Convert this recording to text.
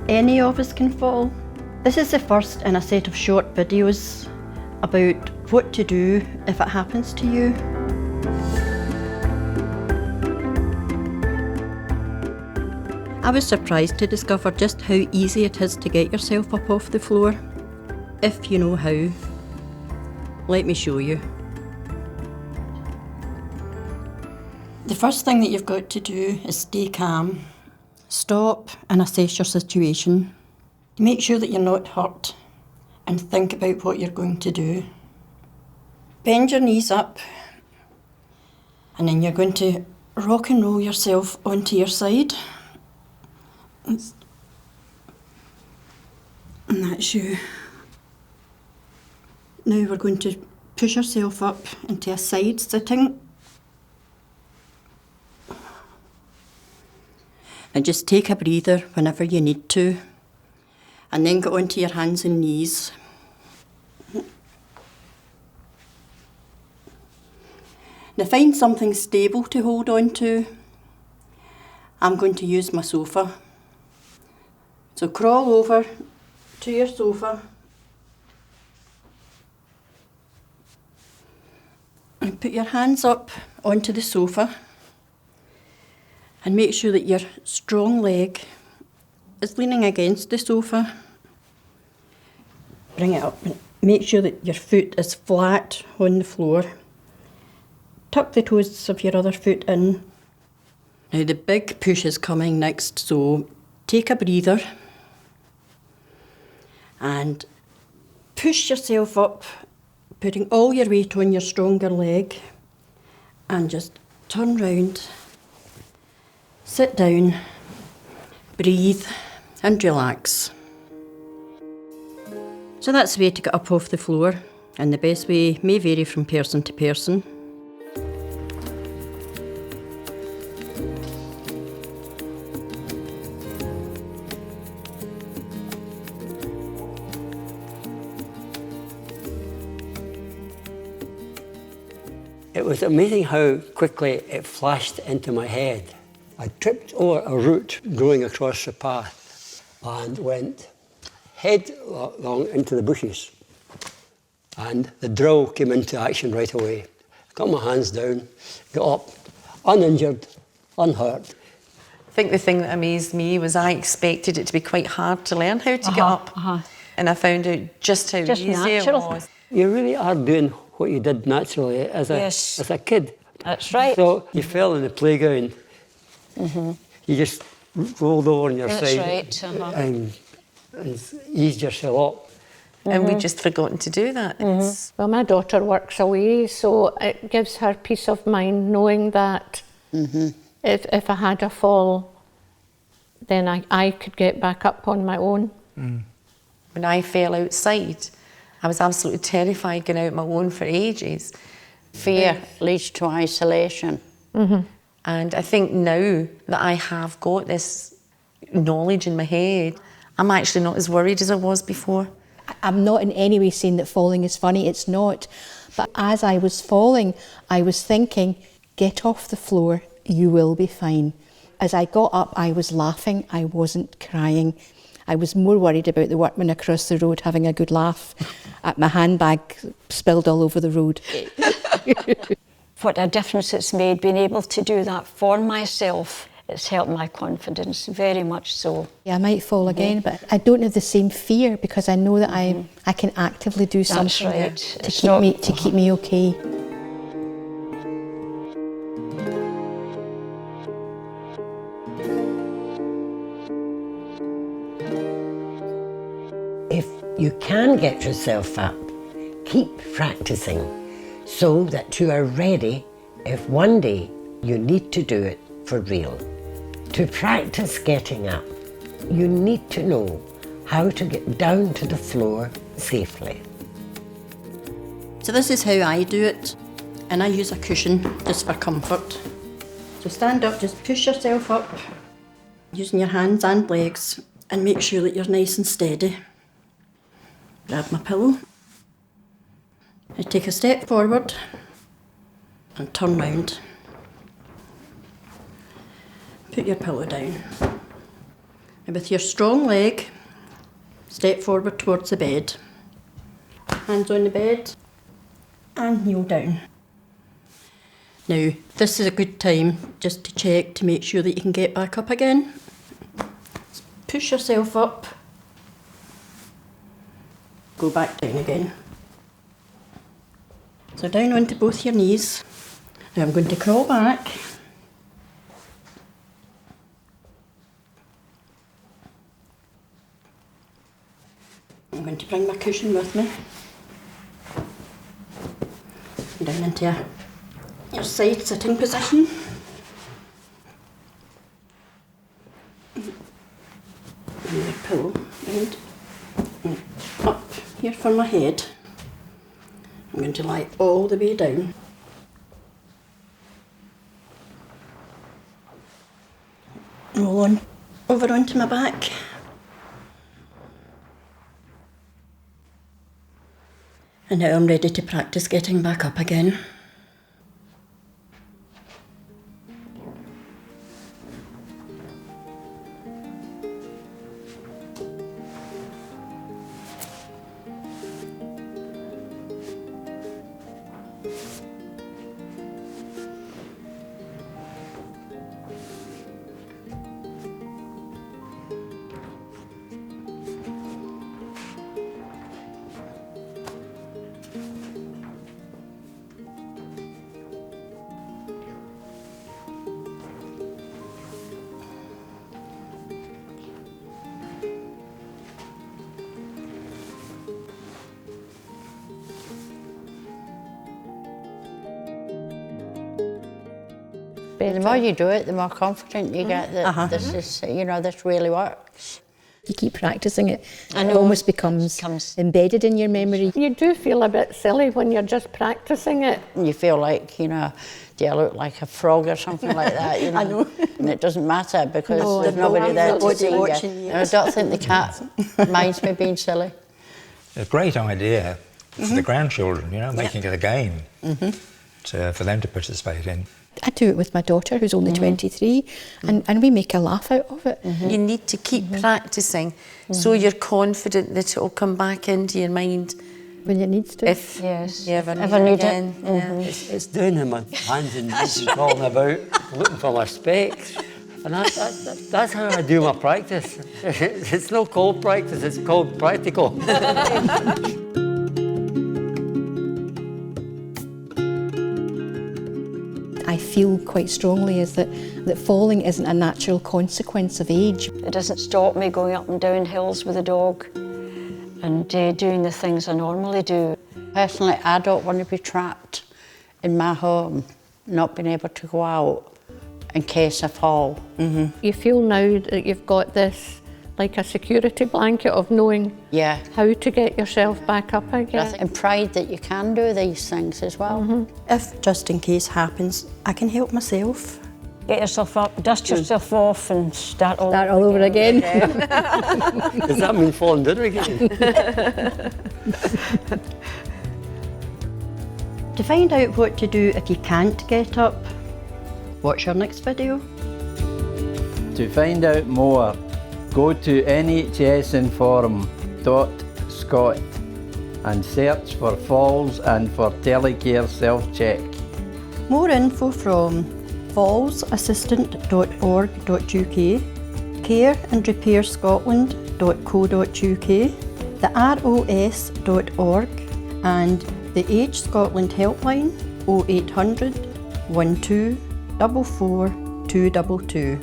Any of us can fall. This is the first in a set of short videos about what to do if it happens to you. I was surprised to discover just how easy it is to get yourself up off the floor, if you know how. Let me show you. The first thing that you've got to do is stay calm. Stop and assess your situation. Make sure that you're not hurt and think about what you're going to do. Bend your knees up and then you're going to rock and roll yourself onto your side. And that's you. Now we're going to push yourself up into a side sitting. And just take a breather whenever you need to. And then get onto your hands and knees. Now find something stable to hold on to. I'm going to use my sofa. So crawl over to your sofa. And put your hands up onto the sofa. And make sure that your strong leg is leaning against the sofa. Bring it up and make sure that your foot is flat on the floor. Tuck the toes of your other foot in. Now the big push is coming next, so take a breather and push yourself up, putting all your weight on your stronger leg, and just turn round. Sit down, breathe and relax. So that's the way to get up off the floor, and the best way may vary from person to person. It was amazing how quickly it flashed into my head. I tripped over a root growing across the path and went headlong into the bushes. And the drill came into action right away. Got my hands down, got up, uninjured, unhurt. I think the thing that amazed me was I expected it to be quite hard to learn how to get up. And I found out just how easy natural. it was. You really are doing what you did naturally as a kid. That's right. So you fell in the playground. You just rolled over on your side and eased yourself up. And we'd just forgotten to do that. Well, my daughter works away, so it gives her peace of mind knowing that if I had a fall, then I could get back up on my own. When I fell outside, I was absolutely terrified going out on my own for ages. Fear leads to isolation. And I think now that I have got this knowledge in my head, I'm actually not as worried as I was before. I'm not in any way saying that falling is funny, it's not. But as I was falling, I was thinking, get off the floor, you will be fine. As I got up, I was laughing, I wasn't crying. I was more worried about the workman across the road having a good laugh at my handbag spilled all over the road. What a difference it's made being able to do that for myself. It's helped my confidence, very much so. Yeah, I might fall again, but I don't have the same fear because I know that I can actively do something right. to keep me okay. If you can get yourself up, keep practicing so that you are ready if one day you need to do it for real. To practice getting up, you need to know how to get down to the floor safely. So this is how I do it, and I use a cushion just for comfort. So stand up, just push yourself up, using your hands and legs, and make sure that you're nice and steady. Grab my pillow. I take a step forward and turn round. Put your pillow down. And with your strong leg, step forward towards the bed. Hands on the bed and kneel down. Now, this is a good time just to check to make sure that you can get back up again. Push yourself up. Go back down again. So down onto both your knees. Now I'm going to crawl back. I'm going to bring my cushion with me. Down into your side sitting position. And your pillow round and up here for my head. I'm going to lie all the way down. Roll on over onto my back. And now I'm ready to practice getting back up again. The more you do it, the more confident you get that this is, this really works. You keep practicing it, it almost becomes embedded in your memory. You do feel a bit silly when you're just practicing it. And you feel like, do I look like a frog or something like that, I know. And it doesn't matter because there's nobody there to see you. I don't think the cat minds me being silly. A great idea for the grandchildren, making it a game for them to participate in. I do it with my daughter, who's only 23, and we make a laugh out of it. You need to keep practicing so you're confident that it will come back into your mind when it needs to. If you ever need it. Yeah. It's down in my hands and knees and crawling about, looking for my specs. And that's how I do my practice. It's not called practice, it's called practical. I feel quite strongly is that falling isn't a natural consequence of age. It doesn't stop me going up and down hills with the dog and doing the things I normally do. Personally, I don't want to be trapped in my home, not being able to go out in case I fall. You feel now that you've got this, like a security blanket of knowing how to get yourself back up again. And pride that you can do these things as well. If just in case happens, I can help myself. Get yourself up, dust yourself off and start all over again. Does that mean falling down again? To find out what to do if you can't get up, watch our next video. To find out more, go to nhsinforum.scot and search for falls and for telecare self-check. More info from fallsassistant.org.uk, careandrepairscotland.co.uk, the ROS.org and the Age Scotland helpline 0800 12 44 222.